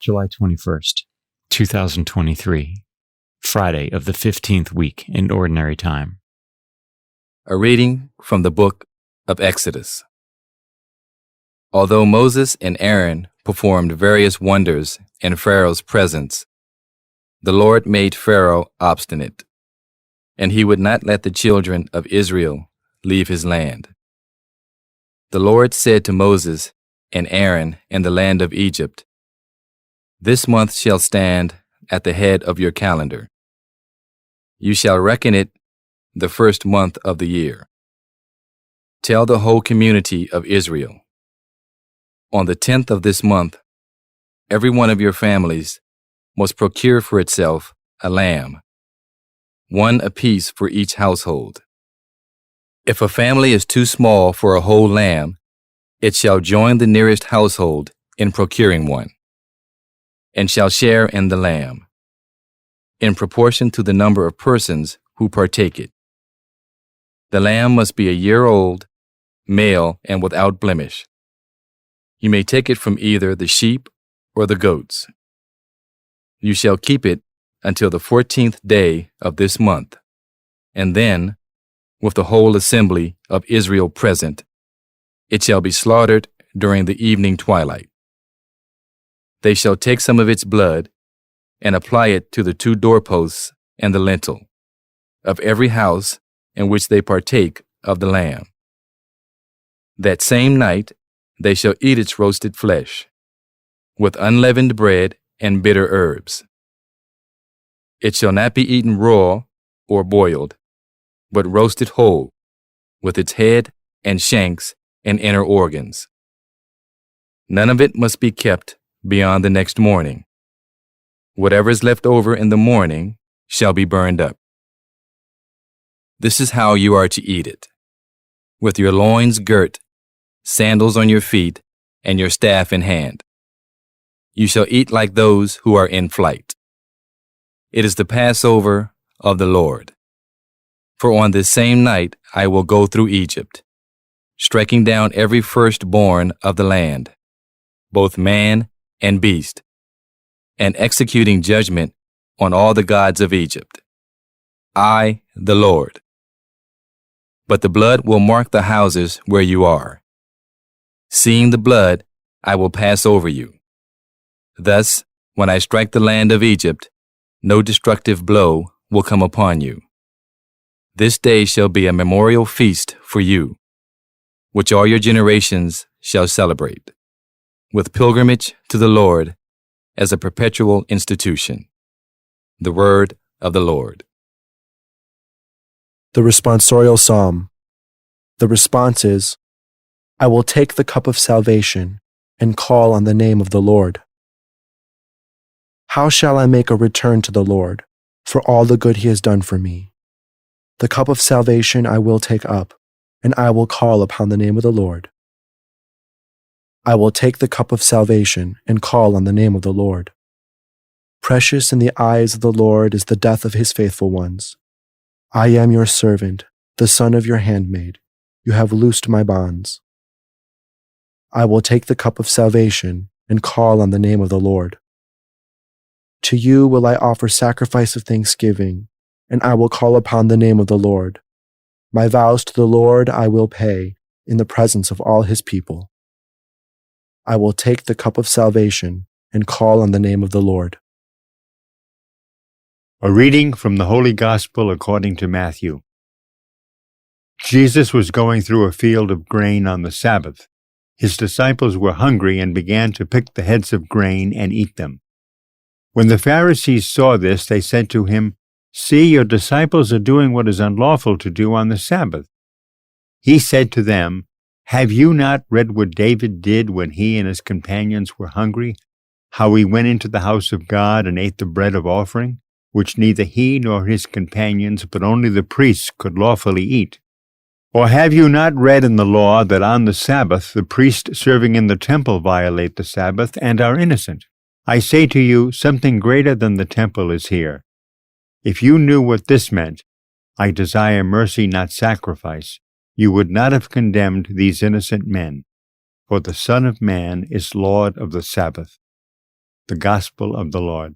July 21st, 2023, Friday of the 15th week in Ordinary Time. A reading from the book of Exodus. Although Moses and Aaron performed various wonders in Pharaoh's presence, the Lord made Pharaoh obstinate, and he would not let the children of Israel leave his land. The Lord said to Moses and Aaron in the land of Egypt, "This month shall stand at the head of your calendar. You shall reckon it the first month of the year. Tell the whole community of Israel, on the 10th of this month, every one of your families must procure for itself a lamb, one apiece for each household. If a family is too small for a whole lamb, it shall join the nearest household in procuring one, and shall share in the lamb, in proportion to the number of persons who partake it. The lamb must be a year old, male, and without blemish. You may take it from either the sheep or the goats. You shall keep it until the 14th day of this month, and then, with the whole assembly of Israel present, it shall be slaughtered during the evening twilight. They shall take some of its blood and apply it to the 2 doorposts and the lintel of every house in which they partake of the lamb. That same night they shall eat its roasted flesh, with unleavened bread and bitter herbs. It shall not be eaten raw or boiled, but roasted whole, with its head and shanks and inner organs. None of it must be kept beyond the next morning. Whatever is left over in the morning shall be burned up. This is how you are to eat it: with your loins girt, sandals on your feet, and your staff in hand. You shall eat like those who are in flight. It is the Passover of the Lord. For on this same night I will go through Egypt, striking down every firstborn of the land, both man and beast, and executing judgment on all the gods of Egypt. I, the Lord. But the blood will mark the houses where you are. Seeing the blood, I will pass over you. Thus, when I strike the land of Egypt, no destructive blow will come upon you. This day shall be a memorial feast for you, which all your generations shall celebrate, with pilgrimage to the Lord as a perpetual institution. The word of the Lord. The responsorial psalm. The response is, I will take the cup of salvation and call on the name of the Lord. How shall I make a return to the Lord for all the good he has done for me? The cup of salvation I will take up, and I will call upon the name of the Lord. I will take the cup of salvation and call on the name of the Lord. Precious in the eyes of the Lord is the death of his faithful ones. I am your servant, the son of your handmaid. You have loosed my bonds. I will take the cup of salvation and call on the name of the Lord. To you will I offer sacrifice of thanksgiving, and I will call upon the name of the Lord. My vows to the Lord I will pay in the presence of all his people. I will take the cup of salvation and call on the name of the Lord. A reading from the Holy Gospel according to Matthew. Jesus was going through a field of grain on the Sabbath. His disciples were hungry and began to pick the heads of grain and eat them. When the Pharisees saw this, they said to him, "See, your disciples are doing what is unlawful to do on the Sabbath." He said to them, "Have you not read what David did when he and his companions were hungry? How he went into the house of God and ate the bread of offering, which neither he nor his companions, but only the priests could lawfully eat? Or have you not read in the law that on the Sabbath the priests serving in the temple violate the Sabbath and are innocent? I say to you, something greater than the temple is here. If you knew what this meant, 'I desire mercy, not sacrifice,' you would not have condemned these innocent men, for the Son of Man is Lord of the Sabbath." The Gospel of the Lord.